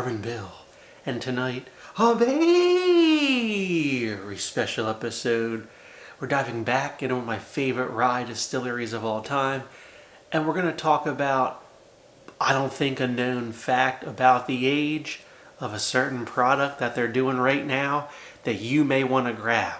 Bourbon Bill, and tonight, a very special episode. We're diving back into one of my favorite rye distilleries of all time, and we're going to talk about, I don't think, a known fact about the age of a certain product that they're doing right now that you may want to grab.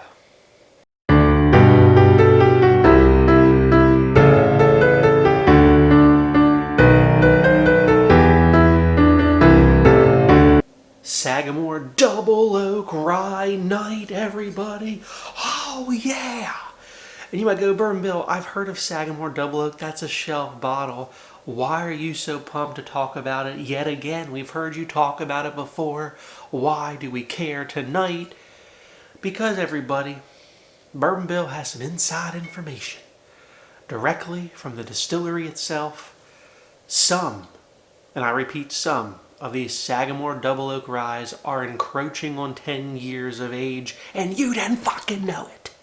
Sagamore Double Oak Rye night, everybody. Oh, yeah. And you might go, Bourbon Bill, I've heard of Sagamore Double Oak. That's a shelf bottle. Why are you so pumped to talk about it yet again? We've heard you talk about it before. Why do we care tonight? Because, everybody, Bourbon Bill has some inside information directly from the distillery itself. Some, and I repeat some, of these Sagamore Double Oak Ryes are encroaching on 10 years of age, and you didn't fucking know it.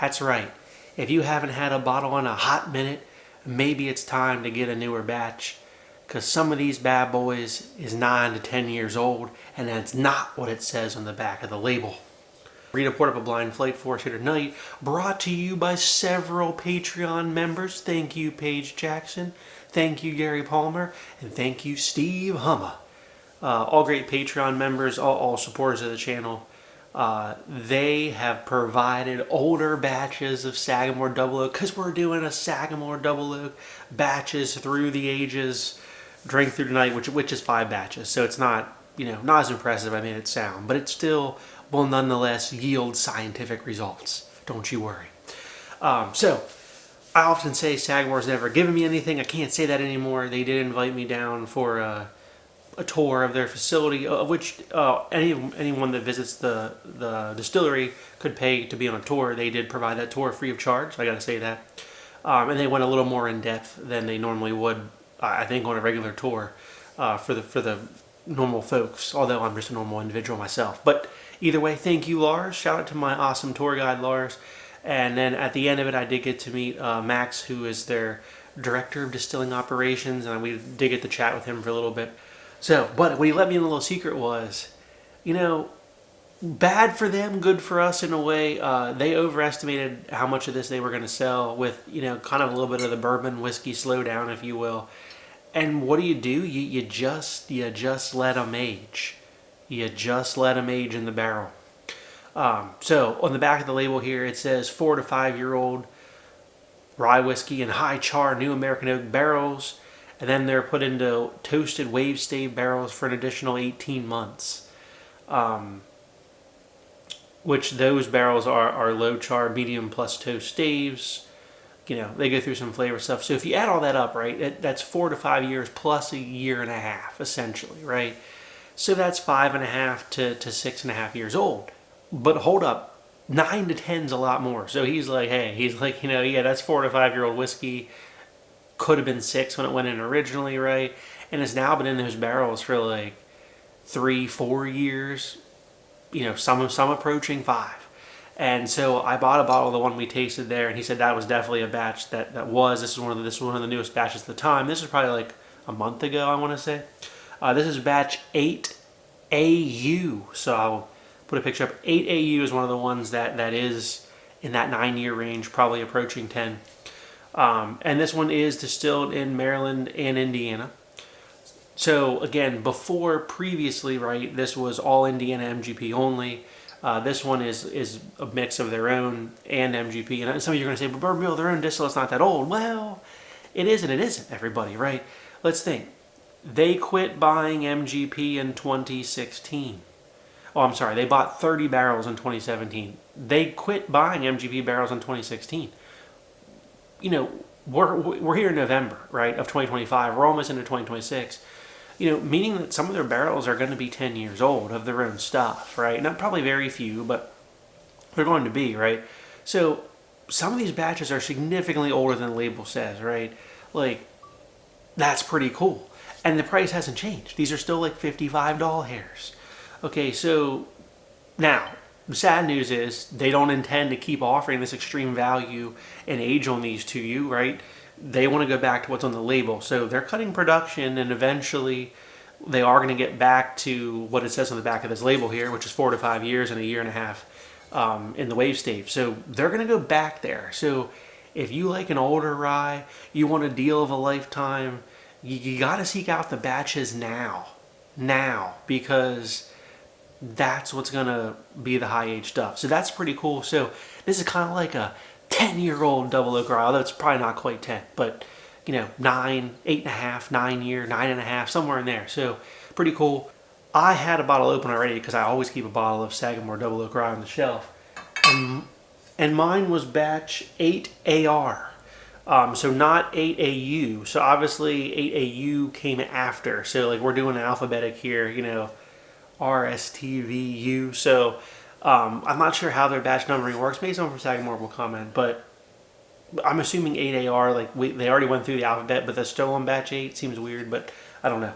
That's right. If you haven't had a bottle in a hot minute, maybe it's time to get a newer batch, because some of these bad boys is 9 to 10 years old, and that's not what it says on the back of the label. Rita poured up a blind flight for us here tonight, brought to you by several Patreon members. Thank you, Paige Jackson. Thank you, Gary Palmer. And thank you, Steve Humma. All great Patreon members, all supporters of the channel. They have provided older batches of Sagamore Double Oak, because we're doing a Sagamore Double Oak batches through the ages, drink through the night, which is 5 batches. So it's not, not as impressive I made it sound, but it still will nonetheless yield scientific results. Don't you worry. So I often say Sagamore's never given me anything. I can't say that anymore. They did invite me down for a tour of their facility, of which anyone that visits the distillery could pay to be on a tour. They did provide that tour free of charge. I got to say that, and they went a little more in depth than they normally would, I think, on a regular tour for the normal folks. Although I'm just a normal individual myself. But either way, thank you, Lars. Shout out to my awesome tour guide, Lars. And then at the end of it, I did get to meet Max, who is their director of distilling operations, and we did get to chat with him for a little bit. So, but what he let me in a little secret was, bad for them, good for us in a way. They overestimated how much of this they were going to sell with, kind of a little bit of the bourbon whiskey slowdown, if you will. And what do? You just let them age. You just let them age in the barrel. So on the back of the label here, it says 4 to 5 year old rye whiskey in high char new American oak barrels. And then they're put into toasted wave stave barrels for an additional 18 months. Which those barrels are low char, medium plus toast staves. They go through some flavor stuff. So if you add all that up, right, that's 4 to 5 years plus a year and a half, essentially, right? So that's 5.5 to 6.5 years old. But hold up, 9 to 10's a lot more. So he's like, that's 4 to 5 year old whiskey. Could have been 6 when it went in originally, right? And it's now been in those barrels for like 3-4 years. Some approaching 5. And so I bought a bottle of the one we tasted there, and he said that was definitely a batch this is one of the newest batches at the time. This was probably like a month ago, I want to say. This is batch 8AU. So I'll put a picture up. 8AU is one of the ones that is in that 9-year range, probably approaching 10. And this one is distilled in Maryland and Indiana. So again, previously, right, this was all Indiana MGP only. This one is a mix of their own and MGP. And some of you are going to say, but Bourbon Bill, their own distillate's not that old. Well, it is and it isn't, everybody, right? Let's think. They quit buying MGP in 2016. Oh, I'm sorry. They bought 30 barrels in 2017. They quit buying MGP barrels in 2016. We're here in November, right, of 2025. We're almost into 2026. Meaning that some of their barrels are going to be 10 years old of their own stuff, right? Not probably very few, but they're going to be, right? So some of these batches are significantly older than the label says, right? Like, that's pretty cool. And the price hasn't changed. These are still like $55 hairs. Okay, so now, the sad news is they don't intend to keep offering this extreme value and age on these to you, right? They want to go back to what's on the label. So they're cutting production, and eventually they are going to get back to what it says on the back of this label here, which is 4 to 5 years and a year and a half in the wave stage. So they're going to go back there. So if you like an older rye, you want a deal of a lifetime, you got to seek out the batches now, because that's what's going to be the high age stuff. So that's pretty cool. So this is kind of like a 10-year-old double oak rye, although it's probably not quite 10, but 9, 8.5, 9 year, 9.5, somewhere in there. So pretty cool. I had a bottle open already because I always keep a bottle of Sagamore Double Oak Rye on the shelf. And mine was batch 8AR. So not 8AU. So obviously 8AU came after. So like we're doing alphabetic here, RSTVU. So I'm not sure how their batch numbering works. Maybe someone from Sagamore will comment, but I'm assuming 8AR, like they already went through the alphabet, but they're still on batch 8. Seems weird, but I don't know.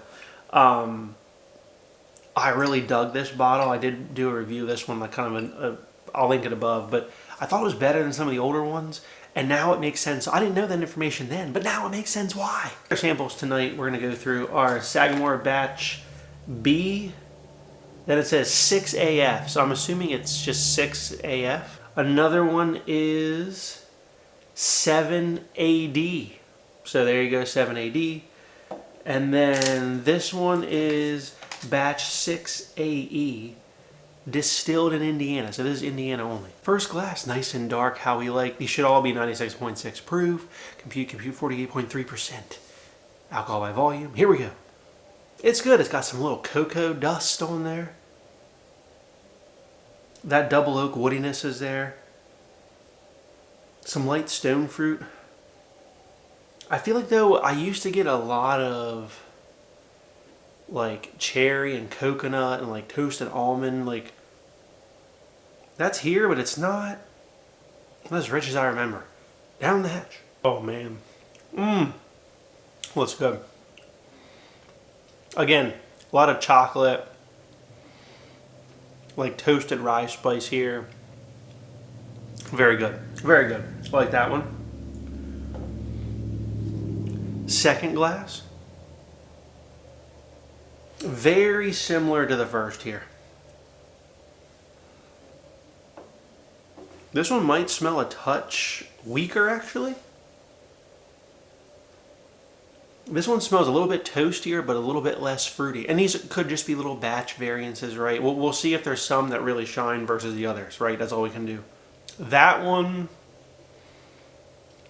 I really dug this bottle. I did do a review of this one, like kind of I'll link it above, but I thought it was better than some of the older ones, and now it makes sense. I didn't know that information then, but now it makes sense why. Our samples tonight, we're going to go through our Sagamore batch B. Then it says 6AF, so I'm assuming it's just 6AF. Another one is 7AD. So there you go, 7AD. And then this one is batch 6AE, distilled in Indiana. So this is Indiana only. First glass, nice and dark, how we like. These should all be 96.6 proof. Compute 48.3% alcohol by volume. Here we go. It's good. It's got some little cocoa dust on there. That double oak woodiness is there. Some light stone fruit. I feel like though I used to get a lot of like cherry and coconut and like toasted almond, like that's here, but it's not as rich as I remember. Down the hatch. Oh man. Well, it's good. Again, a lot of chocolate, like toasted rye spice here. Very good. Very good. I like that one. Second glass. Very similar to the first here. This one might smell a touch weaker actually. This one smells a little bit toastier, but a little bit less fruity. And these could just be little batch variances, right? We'll see if there's some that really shine versus the others, right? That's all we can do. That one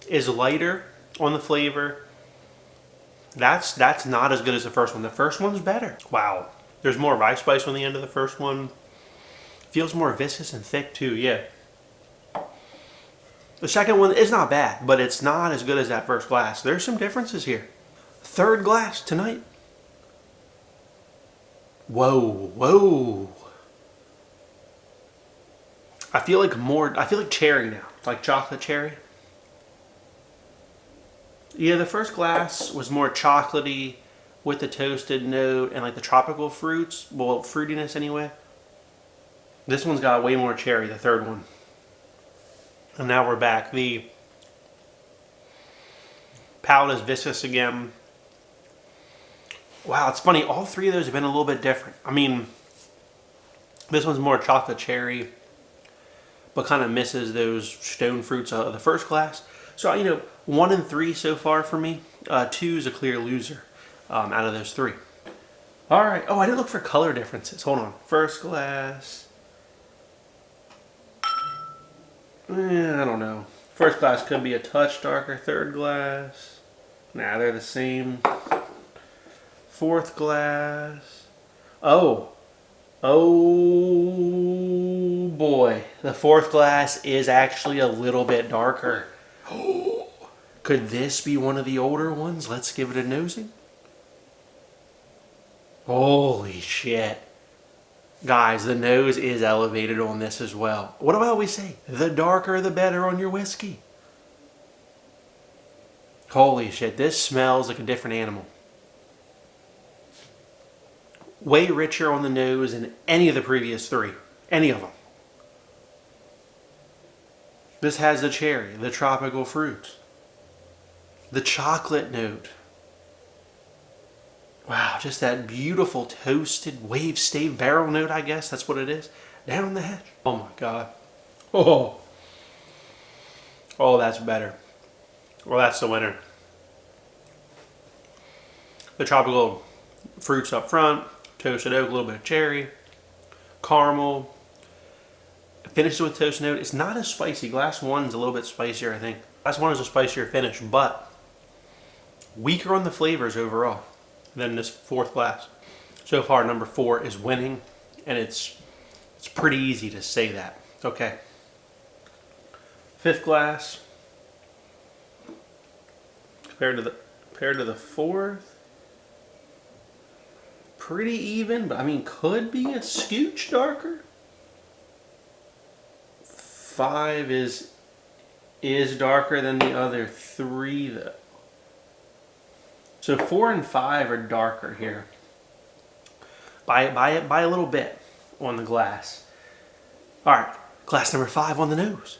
is lighter on the flavor. That's not as good as the first one. The first one's better. Wow. There's more rye spice on the end of the first one. Feels more viscous and thick too, yeah. The second one is not bad, but it's not as good as that first glass. There's some differences here. Third glass tonight. Whoa. I feel like cherry now, like chocolate cherry. Yeah, the first glass was more chocolatey with the toasted note and like the tropical fruits, well, fruitiness anyway. This one's got way more cherry, the third one. And now we're back. The palate is viscous again. Wow, it's funny. All three of those have been a little bit different. I mean, this one's more chocolate cherry, but kind of misses those stone fruits of the first glass. So, 1 and 3 so far for me. 2 is a clear loser out of those 3. All right. Oh, I didn't look for color differences. Hold on. First glass. I don't know. First glass could be a touch darker. Third glass. Nah, they're the same. Fourth glass. Oh boy. The fourth glass is actually a little bit darker. Could this be one of the older ones? Let's give it a nosing. Holy shit. Guys, the nose is elevated on this as well. What do I always say? The darker the better on your whiskey. Holy shit, this smells like a different animal. Way richer on the nose than any of the previous 3. Any of them. This has the cherry, the tropical fruits, the chocolate note. Wow, just that beautiful toasted wave stave barrel note, I guess that's what it is. Down the hatch. Oh my God. Oh. Oh, that's better. Well, that's the winner. The tropical fruits up front, toasted oak, a little bit of cherry, caramel. Finishes with toast note. It's not as spicy. Glass 1's a little bit spicier, I think. Glass 1 is a spicier finish, but weaker on the flavors overall than this fourth glass. So far, number 4 is winning, and it's pretty easy to say that. Okay. Fifth glass. Compared to the fourth, pretty even, but I mean, could be a scooch darker. 5 is darker than the other 3 though. So 4 and 5 are darker here. By a little bit on the glass. All right, glass number 5 on the nose.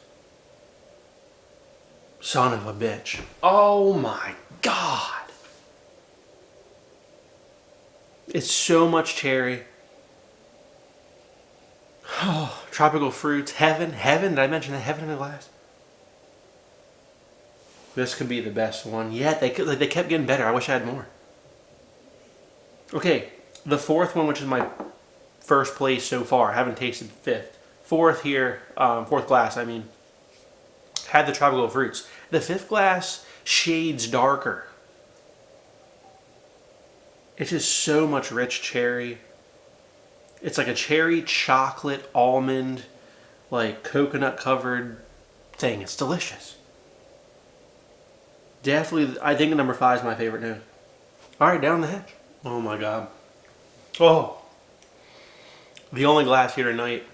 Son of a bitch. Oh my God. It's so much cherry. Oh, tropical fruits. Heaven. Did I mention the heaven in the glass? This could be the best one yet. They kept getting better. I wish I had more. Okay, the fourth one, which is my first place so far. I haven't tasted the fifth. Fourth here, fourth glass, I mean, had the tropical fruits. The fifth glass shades darker. It's just so much rich cherry. It's like a cherry, chocolate, almond, like coconut covered thing. It's delicious. Definitely, I think number 5 is my favorite note. All right, down the hatch. Oh my God. Oh. The only glass here tonight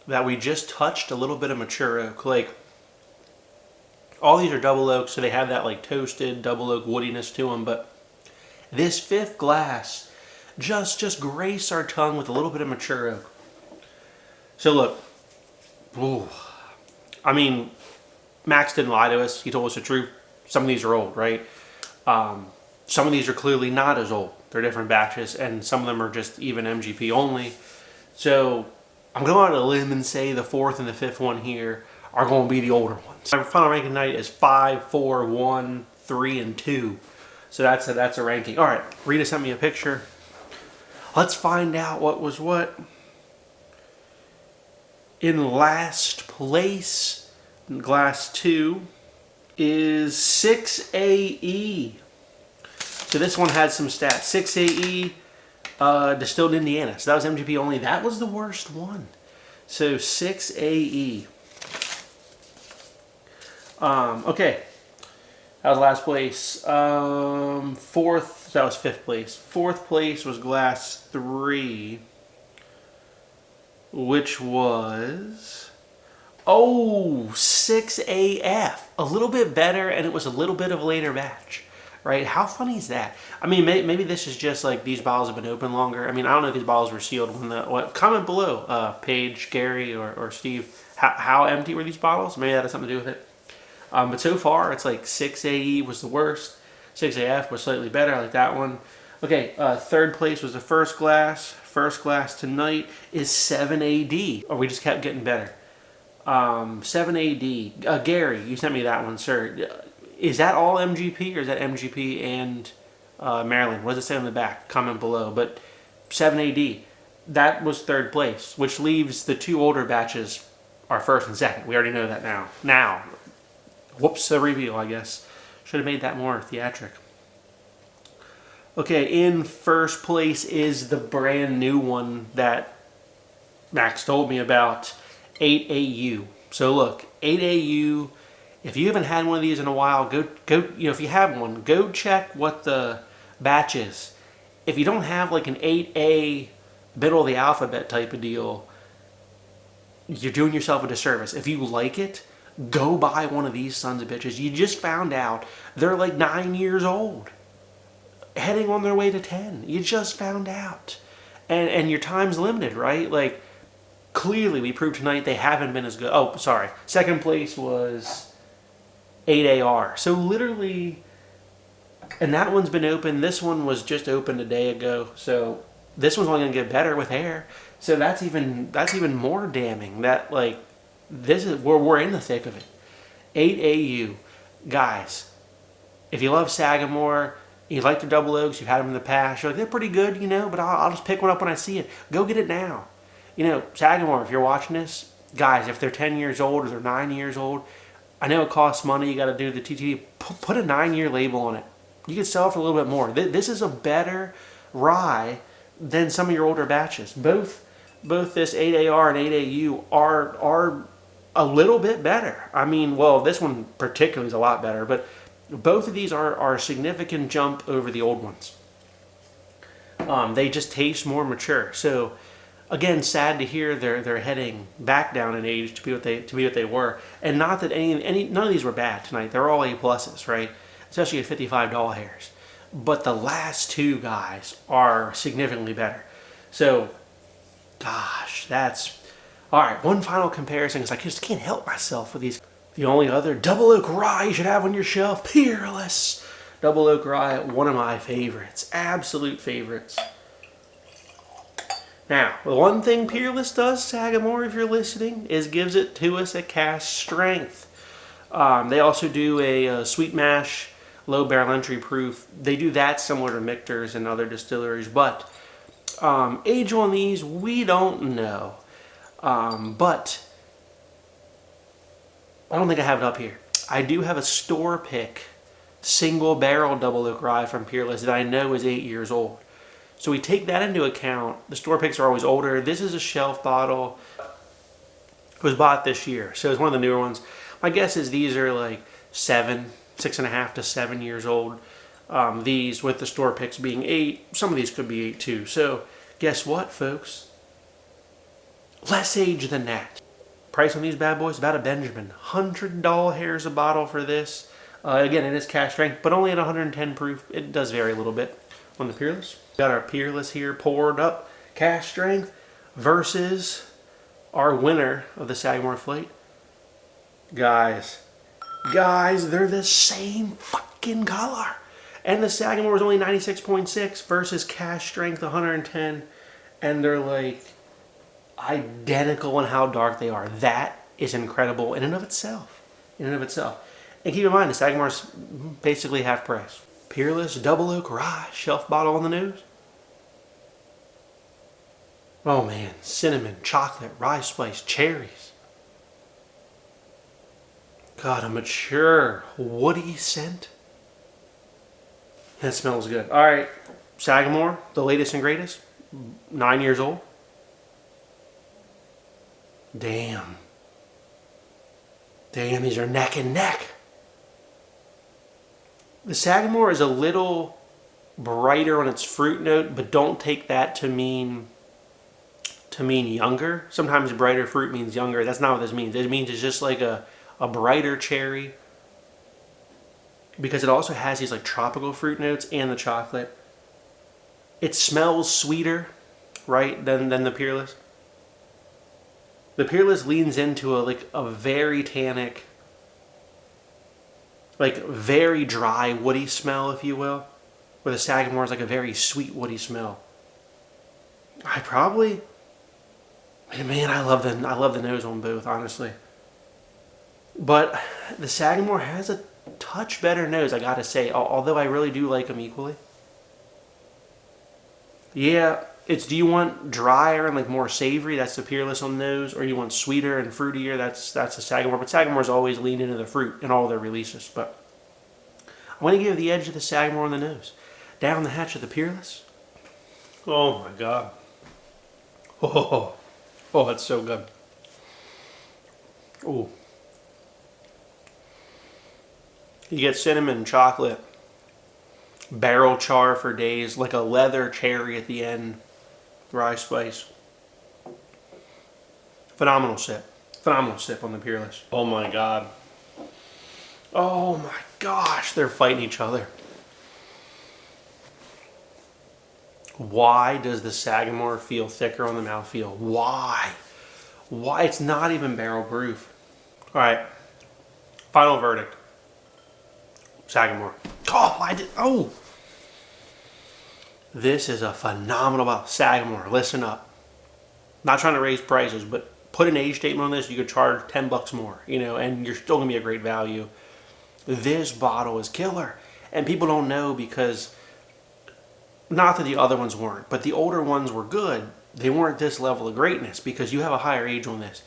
that we just touched a little bit of mature oak. Like, all these are double oak, so they have that like toasted double oak woodiness to them, but this fifth glass just graced our tongue with a little bit of mature oak. So look, ooh, I mean, Max didn't lie to us. He told us the truth. Some of these are old, right? Some of these are clearly not as old. They're different batches, and some of them are just even MGP only. So I'm going out on a limb and say the fourth and the fifth one here are going to be the older ones. My final ranking tonight is 5, 4, 1, 3, and 2. So that's a ranking. All right, Rita sent me a picture. Let's find out what was what. In last place, glass 2, is 6AE. So this one had some stats. 6AE, distilled in Indiana. So that was MGP only. That was the worst one. So 6AE. Okay. That was last place. Fourth, that was fifth place. Fourth place was glass 3, which was, 6AF. A little bit better, and it was a little bit of a later batch, right? How funny is that? I mean, maybe this is just like these bottles have been open longer. I mean, I don't know if these bottles were sealed when comment below, Paige, Gary, or Steve, how empty were these bottles? Maybe that has something to do with it. But so far, it's like 6AE was the worst. 6AF was slightly better. I like that one. Okay, third place was the first glass. First glass tonight is 7AD. Or we just kept getting better. 7AD. Gary, you sent me that one, sir. Is that all MGP, or is that MGP and Maryland? What does it say on the back? Comment below. But 7AD, that was third place, which leaves the 2 older batches are first and second. We already know that now. Whoops, a reveal, I guess. Should have made that more theatric. Okay, in first place is the brand new one that Max told me about, 8AU. So look, 8AU, if you haven't had one of these in a while, go, if you have one, go check what the batch is. If you don't have like an 8A, middle of the alphabet type of deal, you're doing yourself a disservice. If you like it, go buy one of these sons of bitches. You just found out they're like 9 years old, heading on their way to 10. You just found out. And your time's limited, right? Like, clearly we proved tonight they haven't been as good. Oh, sorry. Second place was 8AR. So literally And that one's been open. This one was just opened a day ago. So this one's only gonna get better with air. So that's even more damning. That like this is we're in the thick of it. 8 AU, guys. If you love Sagamore, you like the double oaks, you've had them in the past. You're like they're pretty good, you know. But I'll just pick one up when I see it. Go get it now. You know, Sagamore. If you're watching this, guys, if they're 10 years old or they're 9 years old, I know it costs money. You got to do the TTD. Put a 9-year label on it. You can sell it for a little bit more. This is a better rye than some of your older batches. Both this 8AR and 8AU are a little bit better. I mean, well, this one particularly is a lot better, but both of these are a significant jump over the old ones. They just taste more mature. So, again, sad to hear they're heading back down in age to be what they were. And not that none of these were bad tonight. They're all A+, right? Especially at $55 hairs. But the last two guys are significantly better. So, gosh, that's... Alright, one final comparison, because I just can't help myself with these. The only other double oak rye you should have on your shelf, Peerless. Double oak rye, one of my favorites. Absolute favorites. Now, the one thing Peerless does, Sagamore, if you're listening, is gives it to us at cask strength. They also do a sweet mash, low barrel entry proof. They do that similar to Michter's and other distilleries, but age on these, we don't know. But I don't think I have it up here. I do have a store pick single barrel double oak rye from Peerless that I know is 8 years old. So we take that into account. The store picks are always older. This is a shelf bottle. It was bought this year, so it's one of the newer ones. My guess is these are like 6.5 to 7 years old. These with the store picks being 8. Some of these could be 8 too. So guess what, folks? Less age than that. Price on these bad boys, about a Benjamin. $100 hairs a bottle for this. Again, it is cask strength, but only at 110 proof. It does vary a little bit on the Peerless. Got our Peerless here poured up, cask strength, versus our winner of the Sagamore Flight. Guys, they're the same fucking color. And the Sagamore is only 96.6 versus cask strength 110. And they're like identical in how dark they are. That is incredible in and of itself. And keep in mind, the Sagamore's basically half price. Peerless Double Oak Rye, shelf bottle on the nose. Oh man, cinnamon, chocolate, rye spice, cherries. God, a mature, woody scent. That smells good. All right, Sagamore, the latest and greatest, 9 years old. Damn, these are neck and neck. The Sagamore is a little brighter on its fruit note, but don't take that to mean younger. Sometimes brighter fruit means younger. That's not what this means. It means it's just like a brighter cherry, because it also has these like tropical fruit notes and the chocolate. It smells sweeter, right, than the Peerless. The Peerless leans into a very tannic, like very dry woody smell, if you will, where the Sagamore is like a very sweet woody smell. Man, I love the nose on both, honestly. But the Sagamore has a touch better nose, I gotta say, although I really do like them equally. Yeah, it's, do you want drier and like more savory? That's the Peerless on the nose. Or you want sweeter and fruitier? That's the Sagamore. But Sagamore's always lean into the fruit in all their releases. But I'm going to give the edge of the Sagamore on the nose. Down the hatch of the Peerless. Oh my God. Oh, that's so good. Oh. You get cinnamon, chocolate, barrel char for days, like a leather cherry at the end, rye spice. Phenomenal sip on the Peerless. Oh my God. Oh my gosh, they're fighting each other. Why does the Sagamore feel thicker on the mouthfeel? Why? It's not even barrel proof. All right, final verdict. Sagamore. Oh, I did. Oh. This is a phenomenal bottle. Sagamore, listen up. Not trying to raise prices, but put an age statement on this, you could charge $10 more, you know, and you're still going to be a great value. This bottle is killer. And people don't know because, not that the other ones weren't, but the older ones were good. They weren't this level of greatness because you have a higher age on this.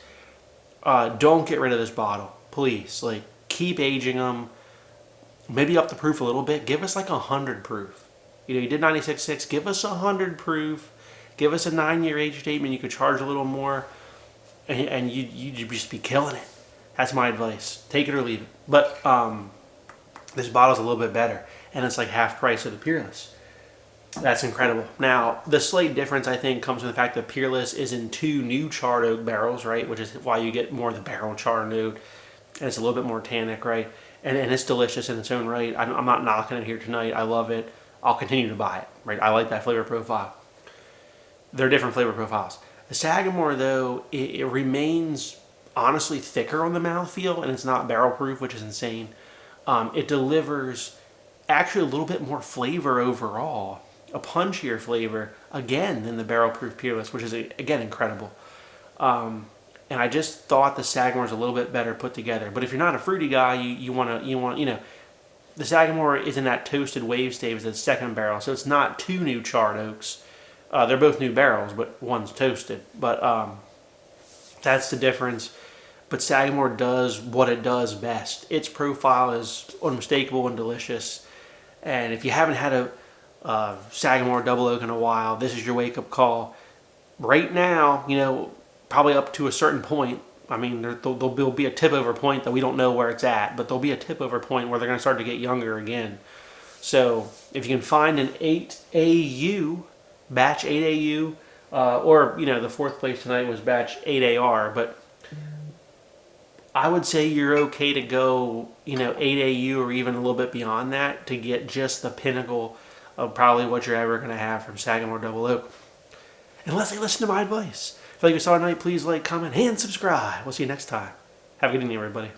Don't get rid of this bottle, please. Like, keep aging them. Maybe up the proof a little bit. Give us like 100 proof. You know, you did 96.6. Give us 100 proof. Give us a 9-year age statement. You could charge a little more, and you'd just be killing it. That's my advice. Take it or leave it. But this bottle's a little bit better, and it's like half price of the Peerless. That's incredible. Now, the slight difference, I think, comes from the fact that Peerless is in 2 new charred oak barrels, right? Which is why you get more of the barrel char note. And it's a little bit more tannic, right? And it's delicious in its own right. I'm not knocking it here tonight. I love it. I'll continue to buy it, right? I like that flavor profile. They're different flavor profiles. The Sagamore, though, it remains honestly thicker on the mouthfeel, and it's not barrel proof, which is insane. It delivers actually a little bit more flavor overall. A punchier flavor, again, than the barrel proof Peerless, which is, again, incredible. And I just thought the Sagamore's a little bit better put together. But if you're not a fruity guy, you want, the Sagamore is in that toasted wave stage, the second barrel, so it's not 2 new charred oaks. They're both new barrels, but one's toasted. But that's the difference. But Sagamore does what it does best. Its profile is unmistakable and delicious. And if you haven't had a Sagamore Double Oak in a while, this is your wake-up call. Right now, probably up to a certain point. I mean, there'll be a tip-over point that we don't know where it's at, but there'll be a tip-over point where they're going to start to get younger again. So if you can find an 8AU, batch 8AU, or, the 4th place tonight was batch 8AR, but I would say you're okay to go, 8AU or even a little bit beyond that to get just the pinnacle of probably what you're ever going to have from Sagamore Double Oak. Unless they listen to my advice. If you like what you saw tonight, please like, comment, and subscribe. We'll see you next time. Have a good evening, everybody.